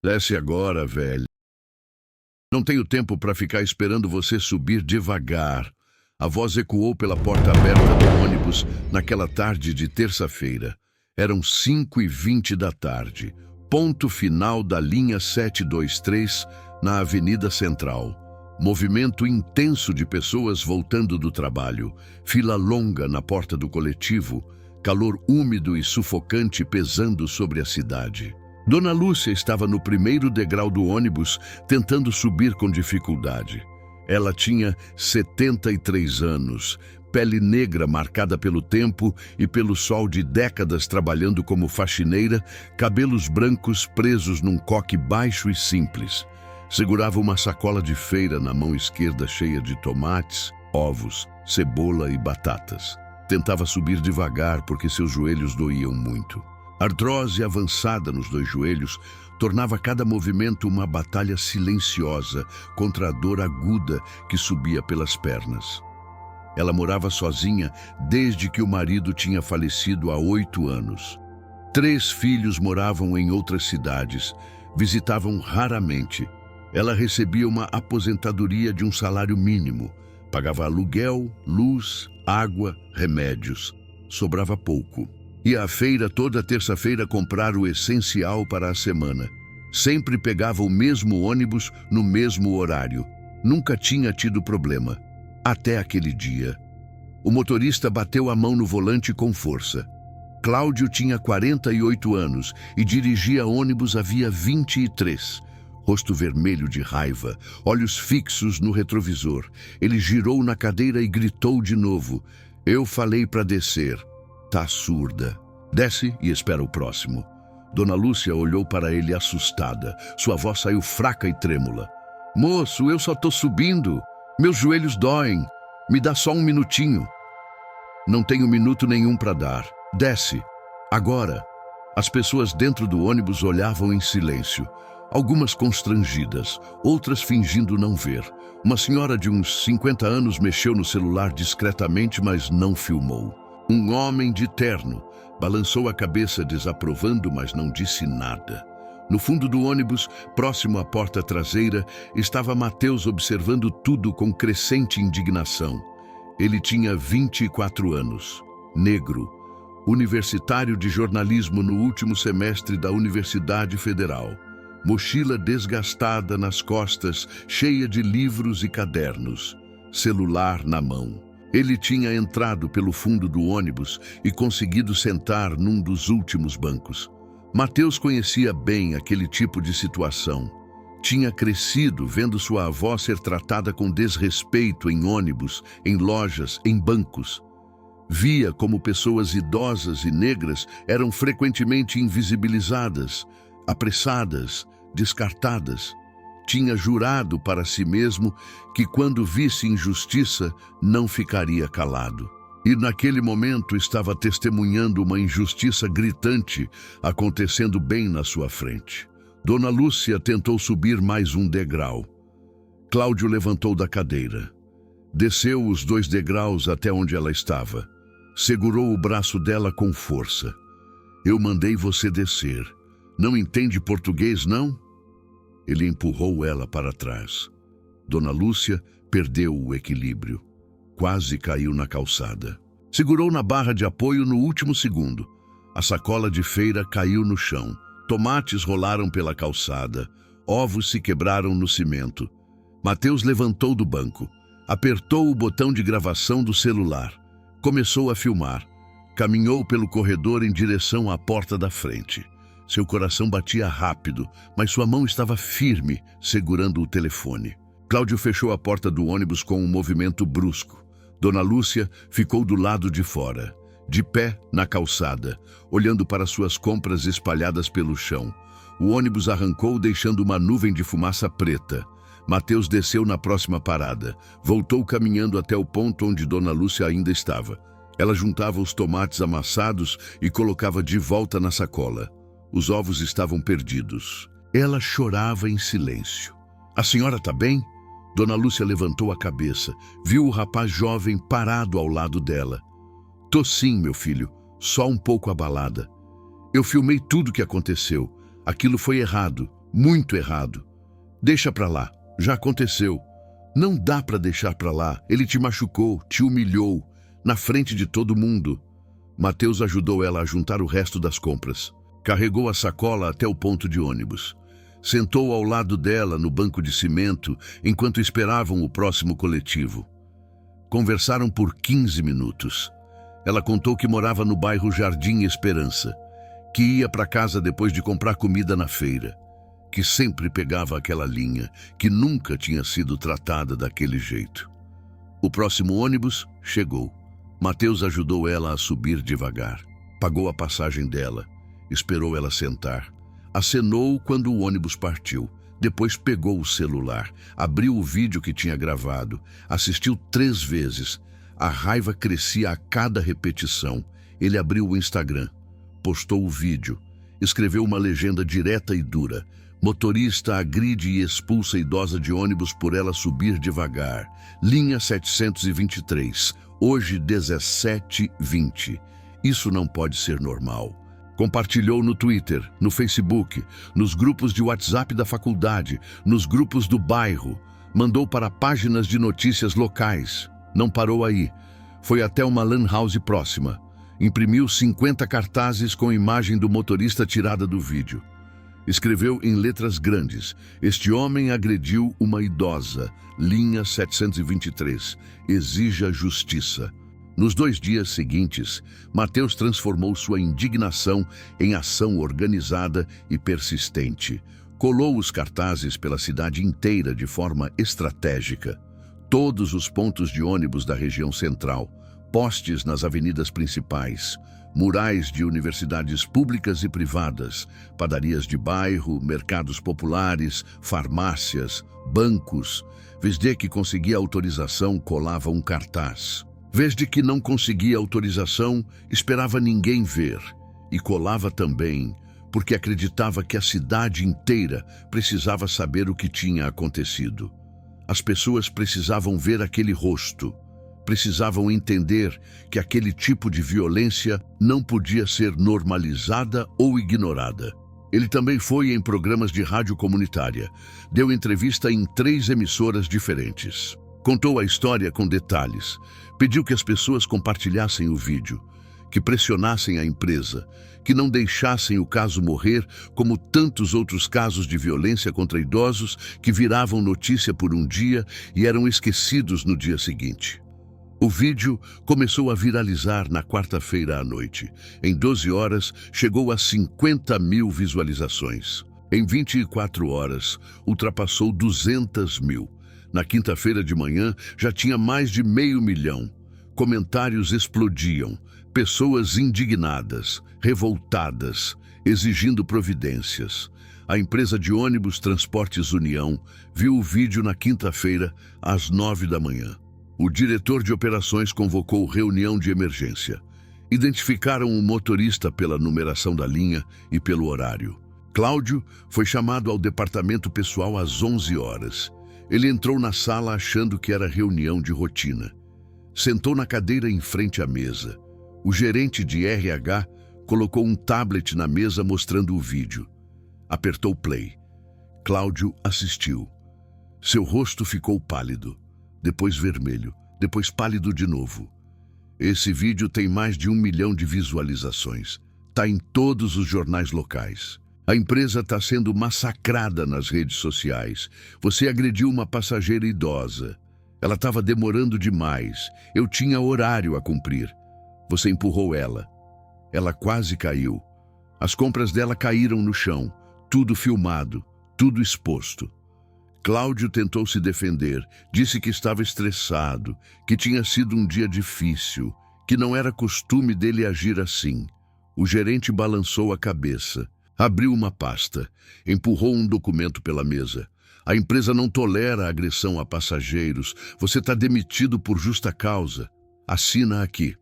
Desce agora, velho. Não tenho tempo para ficar esperando você subir devagar. A voz ecoou pela porta aberta do ônibus naquela tarde de terça-feira. Eram 5h20 da tarde. Ponto final da linha 723 na Avenida Central. Movimento intenso de pessoas voltando do trabalho. Fila longa na porta do coletivo. Calor úmido e sufocante pesando sobre a cidade. Dona Lúcia estava no primeiro degrau do ônibus, tentando subir com dificuldade. Ela tinha 73 anos, pele negra marcada pelo tempo e pelo sol de décadas trabalhando como faxineira, cabelos brancos presos num coque baixo e simples. Segurava uma sacola de feira na mão esquerda cheia de tomates, ovos, cebola e batatas. Tentava subir devagar porque seus joelhos doíam muito. A artrose avançada nos 2 joelhos tornava cada movimento uma batalha silenciosa contra a dor aguda que subia pelas pernas. Ela morava sozinha desde que o marido tinha falecido há 8 anos. 3 filhos moravam em outras cidades, visitavam raramente. Ela recebia uma aposentadoria de um salário mínimo, pagava aluguel, luz, água, remédios. Sobrava pouco. Ia à feira toda terça-feira comprar o essencial para a semana. Sempre pegava o mesmo ônibus no mesmo horário. Nunca tinha tido problema. Até aquele dia. O motorista bateu a mão no volante com força. Cláudio tinha 48 anos e dirigia ônibus havia 23. Rosto vermelho de raiva, olhos fixos no retrovisor. Ele girou na cadeira e gritou de novo. Eu falei para descer. Tá surda. Desce e espera o próximo. Dona Lúcia olhou para ele assustada. Sua voz saiu fraca e trêmula. Moço, eu só tô subindo. Meus joelhos doem. Me dá só um minutinho. Não tenho minuto nenhum para dar. Desce. Agora. As pessoas dentro do ônibus olhavam em silêncio. Algumas constrangidas, outras fingindo não ver. Uma senhora de uns 50 anos mexeu no celular discretamente, mas não filmou. Um homem de terno balançou a cabeça desaprovando, mas não disse nada. No fundo do ônibus, próximo à porta traseira, estava Mateus observando tudo com crescente indignação. Ele tinha 24 anos, negro, universitário de jornalismo no último semestre da Universidade Federal. Mochila desgastada nas costas, cheia de livros e cadernos, celular na mão. Ele tinha entrado pelo fundo do ônibus e conseguido sentar num dos últimos bancos. Mateus conhecia bem aquele tipo de situação. Tinha crescido vendo sua avó ser tratada com desrespeito em ônibus, em lojas, em bancos. Via como pessoas idosas e negras eram frequentemente invisibilizadas, apressadas, descartadas. Tinha jurado para si mesmo que quando visse injustiça, não ficaria calado. E naquele momento estava testemunhando uma injustiça gritante acontecendo bem na sua frente. Dona Lúcia tentou subir mais um degrau. Cláudio levantou da cadeira. Desceu os 2 degraus até onde ela estava. Segurou o braço dela com força. Eu mandei você descer. Não entende português, não? Ele empurrou ela para trás. Dona Lúcia perdeu o equilíbrio. Quase caiu na calçada. Segurou na barra de apoio no último segundo. A sacola de feira caiu no chão. Tomates rolaram pela calçada. Ovos se quebraram no cimento. Mateus levantou do banco. Apertou o botão de gravação do celular. Começou a filmar. Caminhou pelo corredor em direção à porta da frente. Seu coração batia rápido, mas sua mão estava firme, segurando o telefone. Cláudio fechou a porta do ônibus com um movimento brusco. Dona Lúcia ficou do lado de fora, de pé na calçada, olhando para suas compras espalhadas pelo chão. O ônibus arrancou, deixando uma nuvem de fumaça preta. Mateus desceu na próxima parada. Voltou caminhando até o ponto onde Dona Lúcia ainda estava. Ela juntava os tomates amassados e colocava de volta na sacola. Os ovos estavam perdidos. Ela chorava em silêncio. A senhora está bem? Dona Lúcia levantou a cabeça. Viu o rapaz jovem parado ao lado dela. Tô sim, meu filho. Só um pouco abalada. Eu filmei tudo o que aconteceu. Aquilo foi errado. Muito errado. Deixa pra lá. Já aconteceu. Não dá pra deixar pra lá. Ele te machucou, te humilhou, na frente de todo mundo. Mateus ajudou ela a juntar o resto das compras. Carregou a sacola até o ponto de ônibus. Sentou ao lado dela no banco de cimento enquanto esperavam o próximo coletivo. Conversaram por 15 minutos. Ela contou que morava no bairro Jardim Esperança, que ia para casa depois de comprar comida na feira, que sempre pegava aquela linha, que nunca tinha sido tratada daquele jeito. O próximo ônibus chegou. Mateus ajudou ela a subir devagar. Pagou a passagem dela. Esperou ela sentar. Acenou quando o ônibus partiu. Depois pegou o celular. Abriu o vídeo que tinha gravado. Assistiu 3 vezes. A raiva crescia a cada repetição. Ele abriu o Instagram. Postou o vídeo. Escreveu uma legenda direta e dura. Motorista agride e expulsa idosa de ônibus por ela subir devagar. Linha 723. Hoje 17h20. Isso não pode ser normal. Compartilhou no Twitter, no Facebook, nos grupos de WhatsApp da faculdade, nos grupos do bairro. Mandou para páginas de notícias locais. Não parou aí. Foi até uma lan house próxima. Imprimiu 50 cartazes com imagem do motorista tirada do vídeo. Escreveu em letras grandes: "Este homem agrediu uma idosa. Linha 723. Exija justiça." Nos 2 dias seguintes, Mateus transformou sua indignação em ação organizada e persistente. Colou os cartazes pela cidade inteira de forma estratégica. Todos os pontos de ônibus da região central, postes nas avenidas principais, murais de universidades públicas e privadas, padarias de bairro, mercados populares, farmácias, bancos. Desde que conseguia autorização, colava um cartaz. Desde que não conseguia autorização, esperava ninguém ver. E colava também, porque acreditava que a cidade inteira precisava saber o que tinha acontecido. As pessoas precisavam ver aquele rosto. Precisavam entender que aquele tipo de violência não podia ser normalizada ou ignorada. Ele também foi em programas de rádio comunitária. Deu entrevista em 3 emissoras diferentes. Contou a história com detalhes. Pediu que as pessoas compartilhassem o vídeo, que pressionassem a empresa, que não deixassem o caso morrer, como tantos outros casos de violência contra idosos que viravam notícia por um dia e eram esquecidos no dia seguinte. O vídeo começou a viralizar na quarta-feira à noite. Em 12 horas, chegou a 50.000 visualizações. Em 24 horas, ultrapassou 200.000. Na quinta-feira de manhã, já tinha mais de 500.000. Comentários explodiam. Pessoas indignadas, revoltadas, exigindo providências. A empresa de ônibus Transportes União viu o vídeo na quinta-feira, às 9 da manhã. O diretor de operações convocou reunião de emergência. Identificaram o motorista pela numeração da linha e pelo horário. Cláudio foi chamado ao departamento pessoal às 11 horas. Ele entrou na sala achando que era reunião de rotina. Sentou na cadeira em frente à mesa. O gerente de RH colocou um tablet na mesa mostrando o vídeo. Apertou play. Cláudio assistiu. Seu rosto ficou pálido, depois vermelho, depois pálido de novo. Esse vídeo tem mais de 1 milhão de visualizações. Está em todos os jornais locais. A empresa está sendo massacrada nas redes sociais. Você agrediu uma passageira idosa. Ela estava demorando demais. Eu tinha horário a cumprir. Você empurrou ela. Ela quase caiu. As compras dela caíram no chão. Tudo filmado, tudo exposto. Cláudio tentou se defender. Disse que estava estressado, que tinha sido um dia difícil, que não era costume dele agir assim. O gerente balançou a cabeça. Abriu uma pasta, empurrou um documento pela mesa. A empresa não tolera agressão a passageiros. Você está demitido por justa causa. Assina aqui.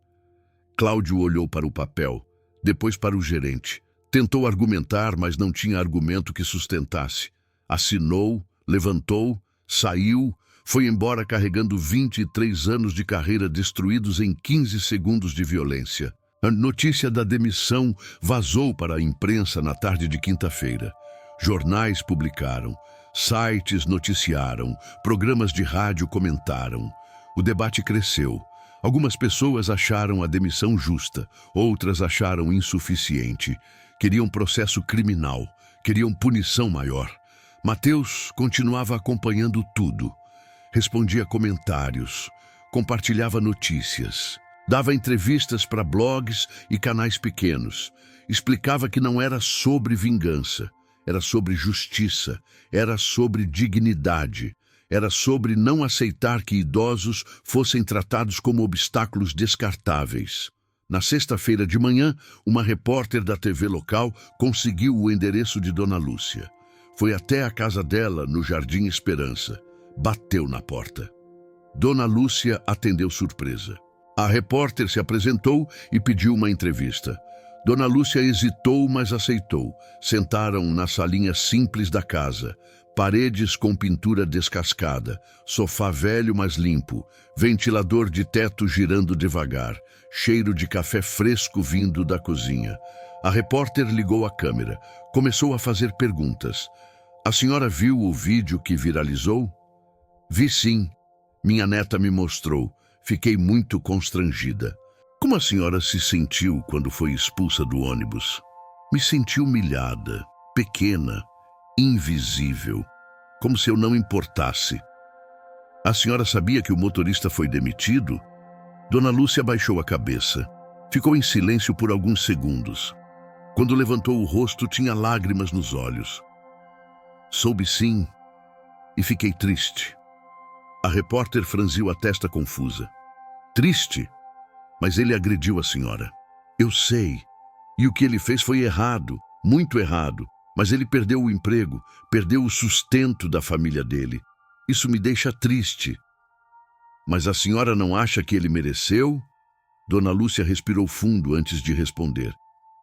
Cláudio olhou para o papel, depois para o gerente. Tentou argumentar, mas não tinha argumento que sustentasse. Assinou, levantou, saiu, foi embora carregando 23 anos de carreira destruídos em 15 segundos de violência. A notícia da demissão vazou para a imprensa na tarde de quinta-feira. Jornais publicaram, sites noticiaram, programas de rádio comentaram. O debate cresceu. Algumas pessoas acharam a demissão justa, outras acharam insuficiente. Queriam processo criminal, queriam punição maior. Mateus continuava acompanhando tudo. Respondia comentários, compartilhava notícias, dava entrevistas para blogs e canais pequenos. Explicava que não era sobre vingança, era sobre justiça, era sobre dignidade, era sobre não aceitar que idosos fossem tratados como obstáculos descartáveis. Na sexta-feira de manhã, uma repórter da TV local conseguiu o endereço de Dona Lúcia. Foi até a casa dela, no Jardim Esperança. Bateu na porta. Dona Lúcia atendeu surpresa. A repórter se apresentou e pediu uma entrevista. Dona Lúcia hesitou, mas aceitou. Sentaram na salinha simples da casa. Paredes com pintura descascada, sofá velho mas limpo, ventilador de teto girando devagar, cheiro de café fresco vindo da cozinha. A repórter ligou a câmera, começou a fazer perguntas. A senhora viu o vídeo que viralizou? Vi sim. Minha neta me mostrou. Fiquei muito constrangida. Como a senhora se sentiu quando foi expulsa do ônibus? Me senti humilhada, pequena, invisível, como se eu não importasse. A senhora sabia que o motorista foi demitido? Dona Lúcia baixou a cabeça. Ficou em silêncio por alguns segundos. Quando levantou o rosto, tinha lágrimas nos olhos. Soube sim, e fiquei triste. A repórter franziu a testa confusa. Triste? Mas ele agrediu a senhora. Eu sei. E o que ele fez foi errado, muito errado. Mas ele perdeu o emprego, perdeu o sustento da família dele. Isso me deixa triste. Mas a senhora não acha que ele mereceu? Dona Lúcia respirou fundo antes de responder.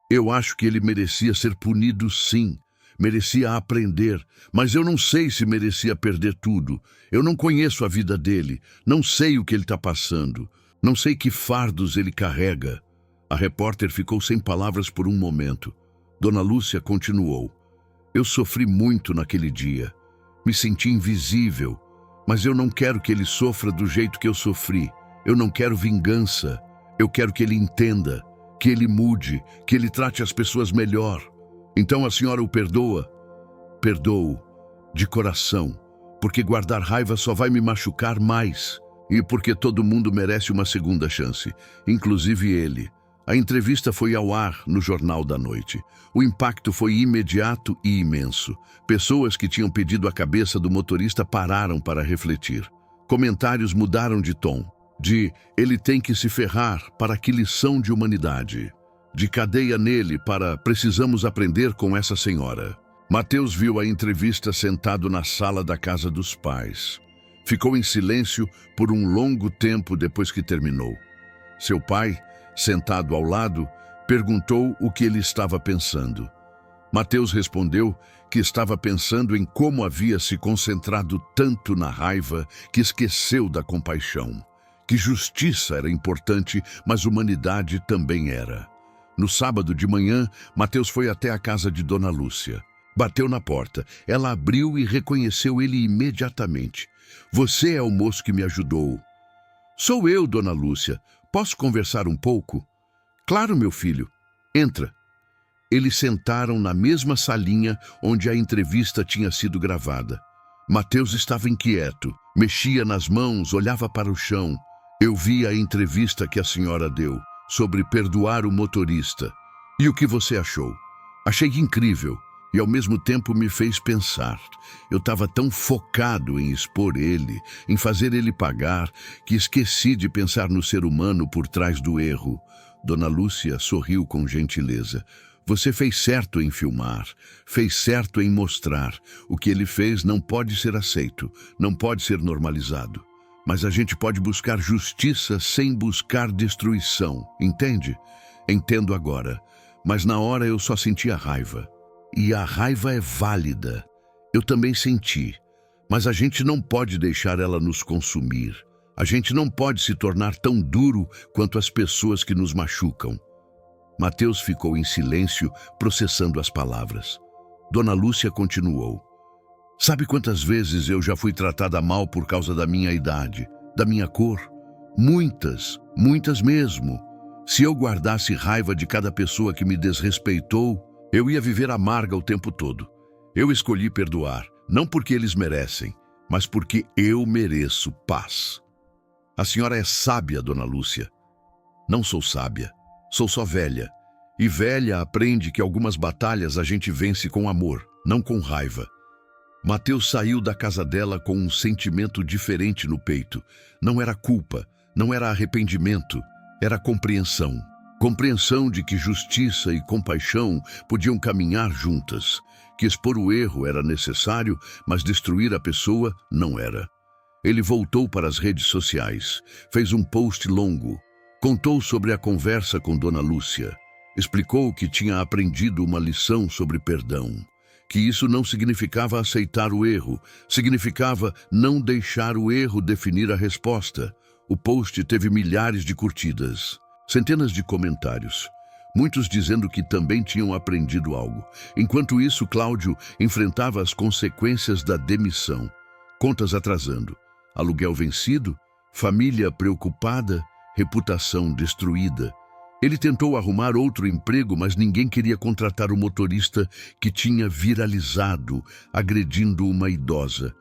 Eu acho que ele merecia ser punido, sim. Merecia aprender, mas eu não sei se merecia perder tudo. Eu não conheço a vida dele, não sei o que ele está passando, não sei que fardos ele carrega. A repórter ficou sem palavras por um momento. Dona Lúcia continuou. Eu sofri muito naquele dia. Me senti invisível, mas eu não quero que ele sofra do jeito que eu sofri. Eu não quero vingança. Eu quero que ele entenda, que ele mude, que ele trate as pessoas melhor. Então a senhora o perdoa? Perdoo, de coração, porque guardar raiva só vai me machucar mais. E porque todo mundo merece uma segunda chance, inclusive ele. A entrevista foi ao ar no Jornal da Noite. O impacto foi imediato e imenso. Pessoas que tinham pedido a cabeça do motorista pararam para refletir. Comentários mudaram de tom. De ele tem que se ferrar para que lição de humanidade. De cadeia nele para precisamos aprender com essa senhora. Mateus viu a entrevista sentado na sala da casa dos pais. Ficou em silêncio por um longo tempo depois que terminou. Seu pai, sentado ao lado, perguntou o que ele estava pensando. Mateus respondeu que estava pensando em como havia se concentrado tanto na raiva que esqueceu da compaixão. Que justiça era importante, mas humanidade também era. No sábado de manhã, Mateus foi até a casa de Dona Lúcia. Bateu na porta. Ela abriu e reconheceu ele imediatamente. Você é o moço que me ajudou. Sou eu, Dona Lúcia. Posso conversar um pouco? Claro, meu filho. Entra. Eles sentaram na mesma salinha onde a entrevista tinha sido gravada. Mateus estava inquieto, mexia nas mãos, olhava para o chão. Eu vi a entrevista que a senhora deu sobre perdoar o motorista. E o que você achou? Achei incrível e ao mesmo tempo me fez pensar. Eu estava tão focado em expor ele, em fazer ele pagar, que esqueci de pensar no ser humano por trás do erro. Dona Lúcia sorriu com gentileza. Você fez certo em filmar, fez certo em mostrar. O que ele fez não pode ser aceito, não pode ser normalizado. Mas a gente pode buscar justiça sem buscar destruição, entende? Entendo agora, mas na hora eu só senti a raiva. E a raiva é válida. Eu também senti, mas a gente não pode deixar ela nos consumir. A gente não pode se tornar tão duro quanto as pessoas que nos machucam. Mateus ficou em silêncio, processando as palavras. Dona Lúcia continuou. Sabe quantas vezes eu já fui tratada mal por causa da minha idade, da minha cor? Muitas, muitas mesmo. Se eu guardasse raiva de cada pessoa que me desrespeitou, eu ia viver amarga o tempo todo. Eu escolhi perdoar, não porque eles merecem, mas porque eu mereço paz. A senhora é sábia, Dona Lúcia. Não sou sábia, sou só velha. E velha aprende que algumas batalhas a gente vence com amor, não com raiva. Mateus saiu da casa dela com um sentimento diferente no peito. Não era culpa, não era arrependimento, era compreensão. Compreensão de que justiça e compaixão podiam caminhar juntas, que expor o erro era necessário, mas destruir a pessoa não era. Ele voltou para as redes sociais, fez um post longo, contou sobre a conversa com Dona Lúcia, explicou que tinha aprendido uma lição sobre perdão, que isso não significava aceitar o erro, significava não deixar o erro definir a resposta. O post teve milhares de curtidas, centenas de comentários, muitos dizendo que também tinham aprendido algo. Enquanto isso, Cláudio enfrentava as consequências da demissão, contas atrasando, aluguel vencido, família preocupada, reputação destruída. Ele tentou arrumar outro emprego, mas ninguém queria contratar o motorista que tinha viralizado, agredindo uma idosa.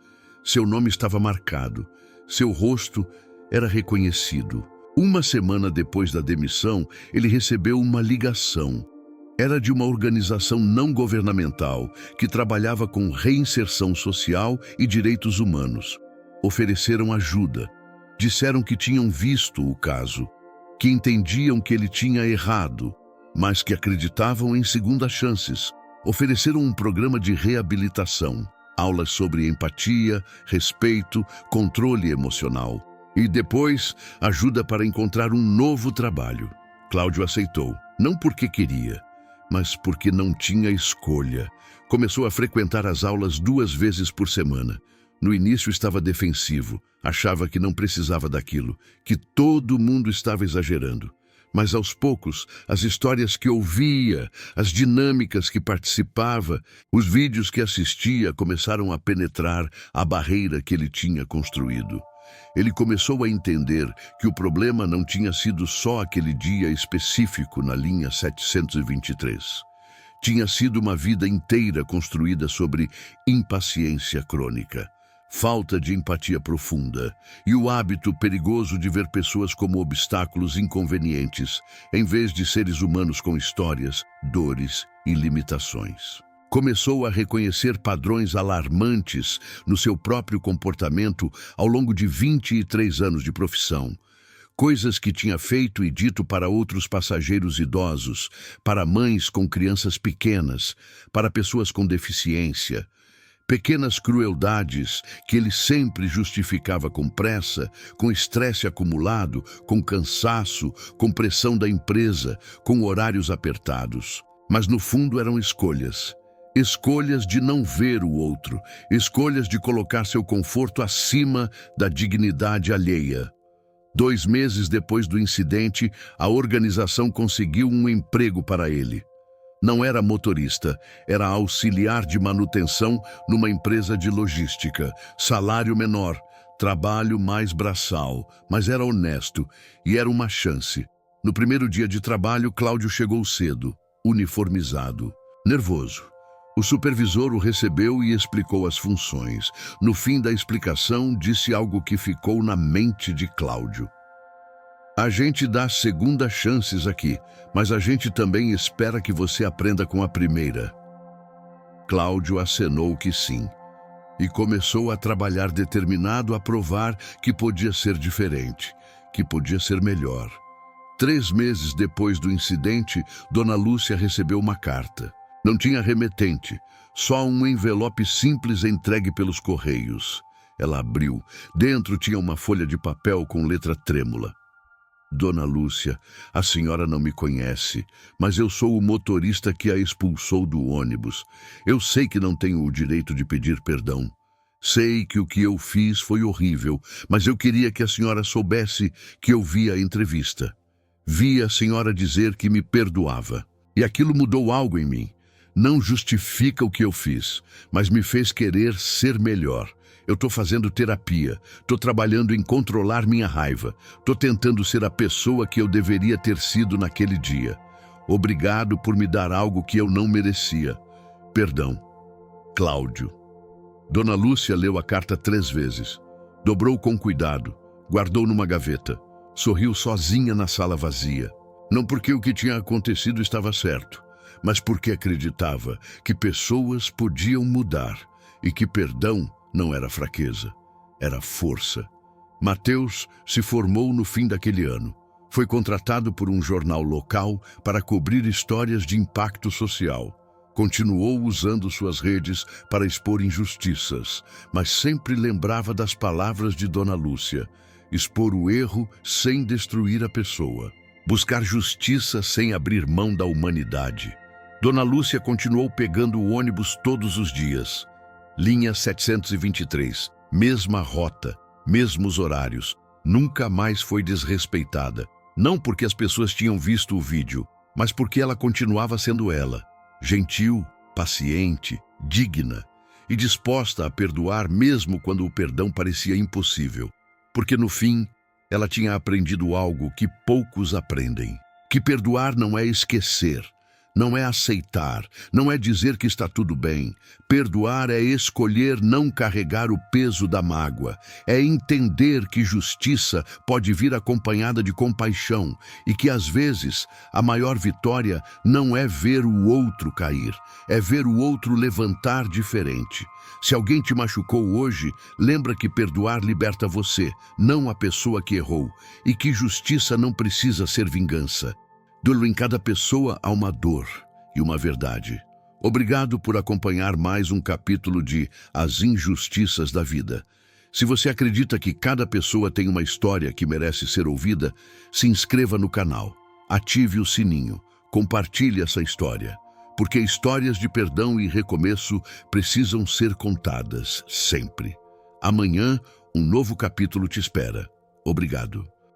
Seu nome estava marcado, seu rosto era reconhecido. Uma semana depois da demissão, ele recebeu uma ligação. Era de uma organização não governamental que trabalhava com reinserção social e direitos humanos. Ofereceram ajuda. Disseram que tinham visto o caso, que entendiam que ele tinha errado, mas que acreditavam em segundas chances. Ofereceram um programa de reabilitação, aulas sobre empatia, respeito, controle emocional. E depois, ajuda para encontrar um novo trabalho. Cláudio aceitou, não porque queria, mas porque não tinha escolha. Começou a frequentar as aulas 2 vezes por semana. No início estava defensivo, achava que não precisava daquilo, que todo mundo estava exagerando. Mas aos poucos, as histórias que ouvia, as dinâmicas que participava, os vídeos que assistia começaram a penetrar a barreira que ele tinha construído. Ele começou a entender que o problema não tinha sido só aquele dia específico na linha 723. Tinha sido uma vida inteira construída sobre impaciência crônica, falta de empatia profunda e o hábito perigoso de ver pessoas como obstáculos inconvenientes, em vez de seres humanos com histórias, dores e limitações. Começou a reconhecer padrões alarmantes no seu próprio comportamento ao longo de 23 anos de profissão. Coisas que tinha feito e dito para outros passageiros idosos, para mães com crianças pequenas, para pessoas com deficiência. Pequenas crueldades que ele sempre justificava com pressa, com estresse acumulado, com cansaço, com pressão da empresa, com horários apertados. Mas no fundo eram escolhas. Escolhas de não ver o outro, escolhas de colocar seu conforto acima da dignidade alheia. 2 meses depois do incidente, a organização conseguiu um emprego para ele. Não era motorista, era auxiliar de manutenção numa empresa de logística. Salário menor, trabalho mais braçal, mas era honesto e era uma chance. No primeiro dia de trabalho, Cláudio chegou cedo, uniformizado, nervoso. O supervisor o recebeu e explicou as funções. No fim da explicação, disse algo que ficou na mente de Cláudio. A gente dá segundas chances aqui, mas a gente também espera que você aprenda com a primeira. Cláudio acenou que sim, e começou a trabalhar determinado a provar que podia ser diferente, que podia ser melhor. 3 meses depois do incidente, Dona Lúcia recebeu uma carta. Não tinha remetente, só um envelope simples entregue pelos correios. Ela abriu. Dentro tinha uma folha de papel com letra trêmula. Dona Lúcia, a senhora não me conhece, mas eu sou o motorista que a expulsou do ônibus. Eu sei que não tenho o direito de pedir perdão. Sei que o que eu fiz foi horrível, mas eu queria que a senhora soubesse que eu vi a entrevista. Vi a senhora dizer que me perdoava. E aquilo mudou algo em mim. não justifica o que eu fiz, mas me fez querer ser melhor. Eu estou fazendo terapia, estou trabalhando em controlar minha raiva, estou tentando ser a pessoa que eu deveria ter sido naquele dia. Obrigado por me dar algo que eu não merecia. Perdão. Cláudio. Dona Lúcia leu a carta 3 vezes. Dobrou com cuidado, guardou numa gaveta. Sorriu sozinha na sala vazia. Não porque o que tinha acontecido estava certo, mas porque acreditava que pessoas podiam mudar e que perdão não era fraqueza, era força. Mateus se formou no fim daquele ano. Foi contratado por um jornal local para cobrir histórias de impacto social. Continuou usando suas redes para expor injustiças, mas sempre lembrava das palavras de Dona Lúcia: expor o erro sem destruir a pessoa, buscar justiça sem abrir mão da humanidade. Dona Lúcia continuou pegando o ônibus todos os dias. Linha 723, mesma rota, mesmos horários. Nunca mais foi desrespeitada. Não porque as pessoas tinham visto o vídeo, mas porque ela continuava sendo ela. Gentil, paciente, digna e disposta a perdoar mesmo quando o perdão parecia impossível. Porque no fim, ela tinha aprendido algo que poucos aprendem. Que perdoar não é esquecer, não é aceitar, não é dizer que está tudo bem. Perdoar é escolher não carregar o peso da mágoa. É entender que justiça pode vir acompanhada de compaixão e que, às vezes, a maior vitória não é ver o outro cair, é ver o outro levantar diferente. Se alguém te machucou hoje, lembra que perdoar liberta você, não a pessoa que errou, e que justiça não precisa ser vingança. Em cada pessoa há uma dor e uma verdade. Obrigado por acompanhar mais um capítulo de As Injustiças da Vida. Se você acredita que cada pessoa tem uma história que merece ser ouvida, se inscreva no canal, ative o sininho, compartilhe essa história, porque histórias de perdão e recomeço precisam ser contadas sempre. Amanhã, um novo capítulo te espera. Obrigado.